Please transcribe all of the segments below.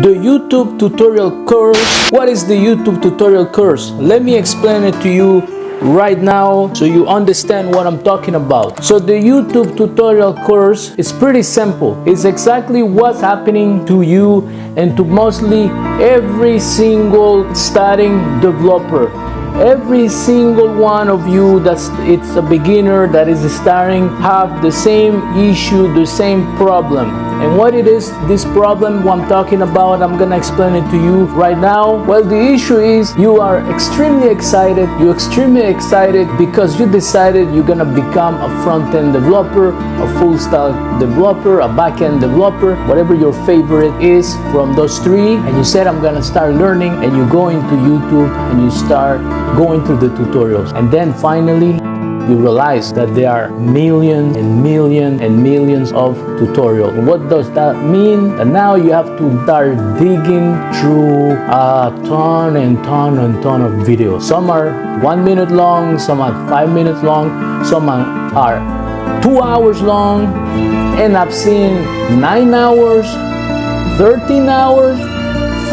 The YouTube tutorial course. What is the YouTube tutorial course? Let me explain it to you right now so you understand what I'm talking about. So the YouTube tutorial course is pretty simple. It's exactly what's happening to you and to mostly every single starting developer. Every single one of you it's a beginner that is starting have the same issue, the same problem. And what it is, this problem what I'm talking about, I'm gonna explain it to you right now. Well, the issue is you are extremely excited. You're extremely excited because you decided you're gonna become a front-end developer, a full-stack developer, a back-end developer, whatever your favorite is from those three. And you said, I'm gonna start learning, and you go into YouTube and you start going through the tutorials. And then finally, you realize that there are millions and millions and millions of tutorials. What does that mean? And now you have to start digging through a ton of videos. Some are 1 minute long, some are 5 minutes long, some are 2 hours long, and I've seen 9 hours, 13 hours,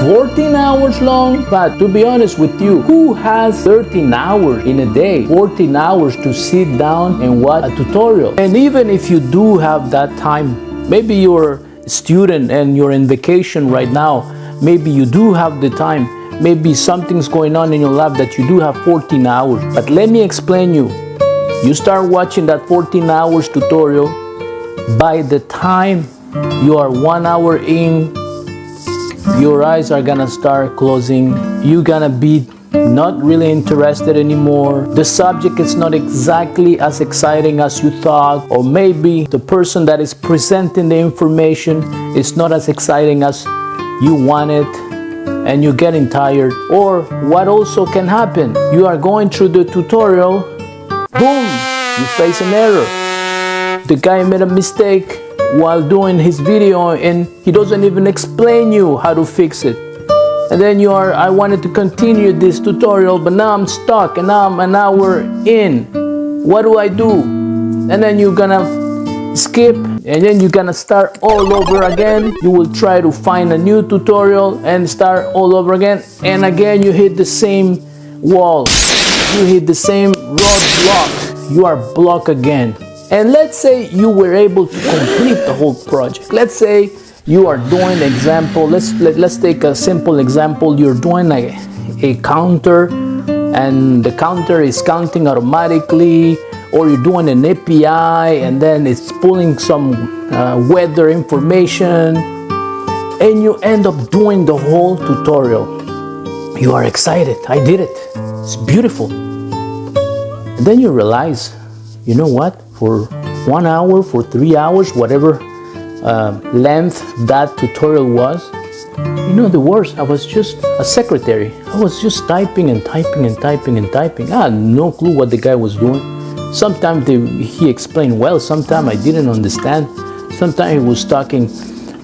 14 hours long. But to be honest with you, who has 13 hours in a day, 14 hours to sit down and watch a tutorial? And even if you do have that time, maybe you're a student and you're in vacation right now, maybe you do have the time, maybe something's going on in your life that you do have 14 hours. But let me explain you. You start watching that 14 hours tutorial, by the time you are 1 hour in, your eyes are gonna start closing. You're gonna be not really interested anymore. The subject is not exactly as exciting as you thought, or maybe the person that is presenting the information is not as exciting as you wanted, and you're getting tired. Or what also can happen, you are going through the tutorial, boom, you face an error. The guy made a mistake while doing his video and he doesn't even explain you how to fix it. And then I wanted to continue this tutorial, but now I'm stuck and now I'm an hour in. What do I do? And then you're gonna skip, and then you're gonna start all over again. You will try to find a new tutorial and start all over again. And again, you hit the same wall. You hit the same roadblock. You are blocked again. And let's say you were able to complete the whole project. Let's say you are doing example. Let's take a simple example. You're doing a counter, and the counter is counting automatically, or you're doing an API and then it's pulling some weather information, and you end up doing the whole tutorial. You are excited. I did it. It's beautiful. And then you realize, you know what? For 1 hour, for 3 hours, whatever length that tutorial was, you know the worst, I was just a secretary. I was just typing and typing and typing and typing. I had no clue what the guy was doing. Sometimes he explained well, sometimes I didn't understand. Sometimes he was talking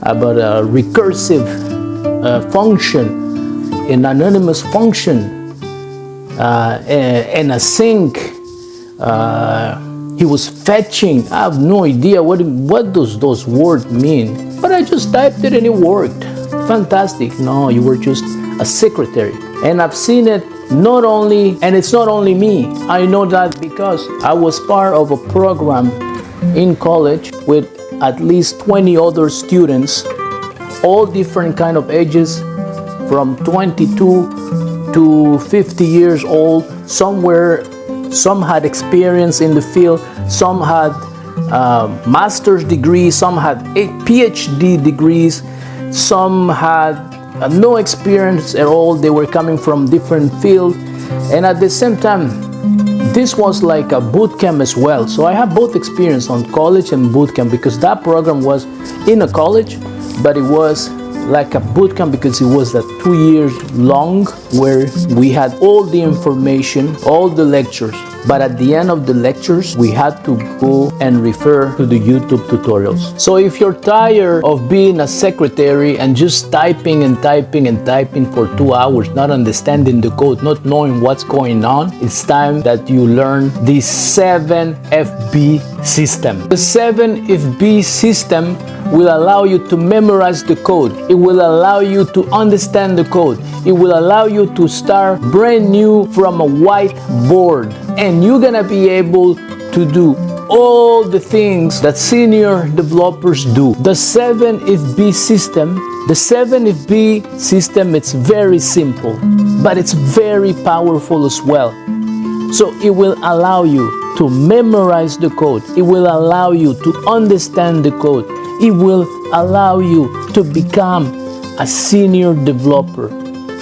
about a recursive function, an anonymous function, and a sync. He was fetching. I have no idea what does those words mean. But I just typed it and it worked. Fantastic. No, you were just a secretary. And I've seen it not only, and it's not only me. I know that because I was part of a program in college with at least 20 other students, all different kind of ages, from 22 to 50 years old. Some had experience in the field, some had master's degrees, some had PhD degrees, some had no experience at all. They were coming from different fields, and at the same time, this was like a boot camp as well. So I have both experience on college and boot camp, because that program was in a college, but it was like a boot camp because it was 2 years long, where we had all the information, all the lectures, but at the end of the lectures, we had to go and refer to the YouTube tutorials. So if you're tired of being a secretary and just typing and typing and typing for 2 hours, not understanding the code, not knowing what's going on, it's time that you learn the 7FB system. The 7FB system will allow you to memorize the code. It will allow you to understand the code. It will allow you to start brand new from a whiteboard. And you're gonna be able to do all the things that senior developers do. The 7FB system, it's very simple, but it's very powerful as well. So it will allow you to memorize the code. It will allow you to understand the code. It will allow you to become a senior developer.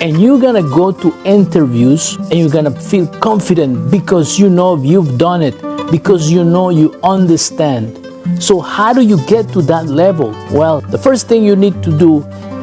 And you're gonna go to interviews and you're gonna feel confident because you know you've done it, because you know you understand. So how do you get to that level? Well, the first thing you need to do,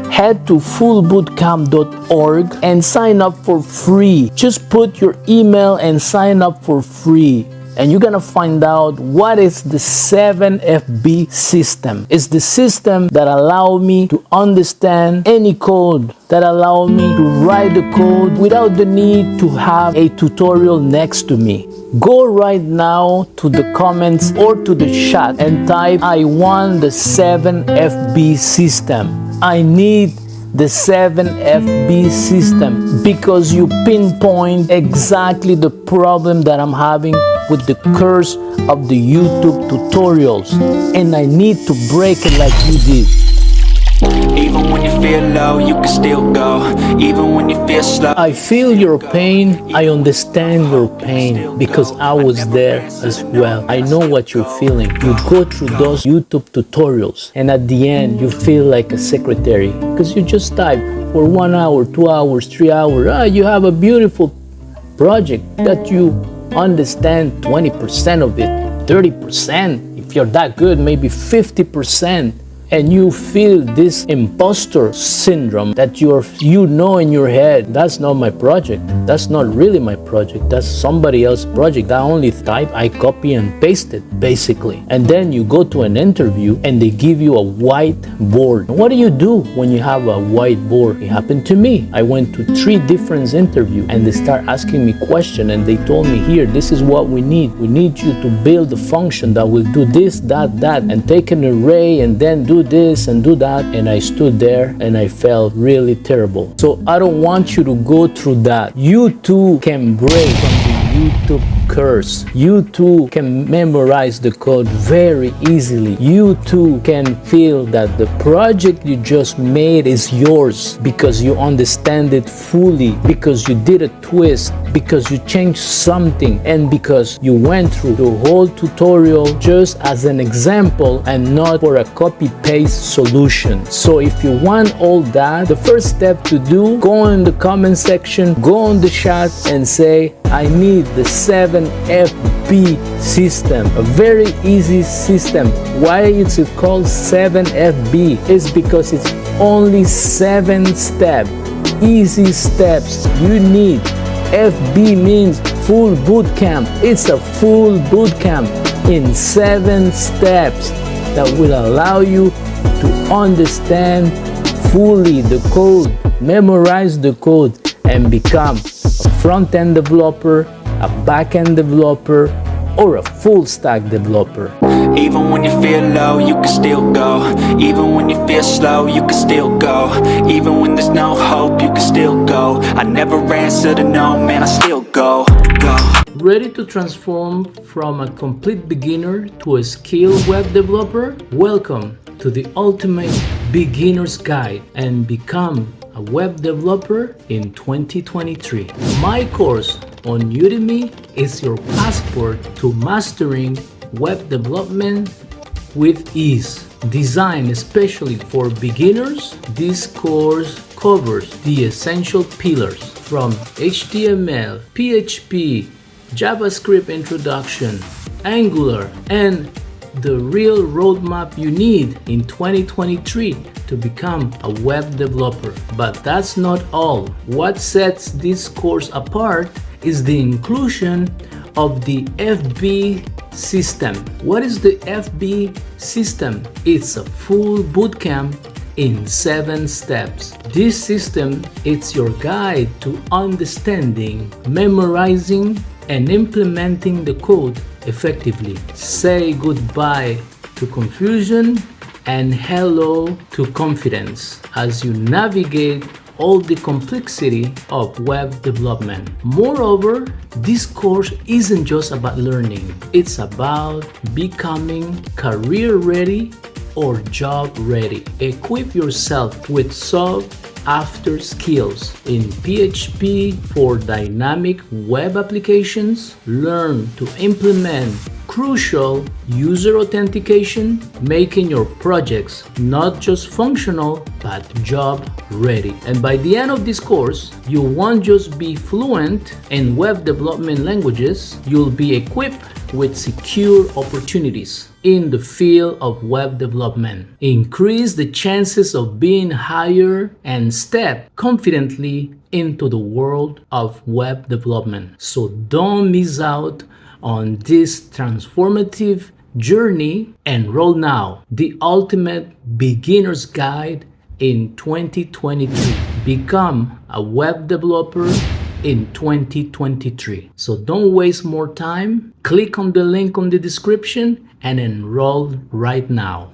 head to fullbootcamp.org and sign up for free. Just put your email and sign up for free. And you're gonna find out what is the 7FB system. It's the system that allows me to understand any code, that allows me to write the code without the need to have a tutorial next to me. Go right now to the comments or to the chat and type, I want the 7FB system. I need the 7FB system, because you pinpoint exactly the problem that I'm having with the curse of the YouTube tutorials, and I need to break it like you did. Even when you feel low, you can still go. Even when you feel slow. I feel your pain. I understand your pain because I was there as well. I know what you're feeling. You go through those YouTube tutorials and at the end you feel like a secretary because you just type for 1 hour, 2 hours, 3 hours. You have a beautiful project that you understand 20% of it, 30%. If you're that good, maybe 50%. And you feel this imposter syndrome that you know in your head, that's not my project. That's not really my project. That's somebody else's project. I only type, I copy and paste it, basically. And then you go to an interview and they give you a whiteboard. What do you do when you have a whiteboard? It happened to me. I went to 3 different interviews and they start asking me questions and they told me, here, this is what we need. We need you to build a function that will do this, that, and take an array and then do this and do that. And I stood there and I felt really terrible. So I don't want you to go through that. You too can break from the YouTube curse. You too can memorize the code very easily. You too can feel that the project you just made is yours because you understand it fully, because you did a twist, because you changed something, and because you went through the whole tutorial just as an example and not for a copy-paste solution. So if you want all that, the first step to do, go in the comment section, go on the chat and say, I need the 7FB system, a very easy system. Why is it called 7FB? It's because it's only 7 steps, easy steps you need. FB means full boot camp. It's a full boot camp in 7 steps that will allow you to understand fully the code, memorize the code, and become a front-end developer, a back-end developer, or a full-stack developer. Even when you feel low, you can still go. Even when you feel slow, you can still go. Even when there's no hope, you can still go. I never answer to no, man, I still go. Ready to transform from a complete beginner to a skilled web developer? Welcome to the ultimate beginner's guide and become a web developer in 2023. My course on Udemy is your passport to mastering web development with ease. Designed especially for beginners, this course covers the essential pillars from HTML, PHP, JavaScript introduction, Angular, and the real roadmap you need in 2023 to become a web developer. But that's not all. What sets this course apart is the inclusion of the FB system. What is the FB system? It's a full bootcamp in 7 steps. This system is your guide to understanding, memorizing, and implementing the code effectively. Say goodbye to confusion and hello to confidence as you navigate all the complexity of web development. Moreover, this course isn't just about learning, it's about becoming career ready or job ready. Equip yourself with sought-after skills in PHP for dynamic web applications. Learn to implement crucial user authentication, making your projects not just functional but job ready. And by the end of this course, you won't just be fluent in web development languages, you'll be equipped with secure opportunities in the field of web development. Increase the chances of being hired and step confidently into the world of web development. So don't miss out on this transformative journey. Enroll now, the ultimate beginner's guide in 2022. Become a web developer in 2023. So don't waste more time. Click on the link on the description and enroll right now.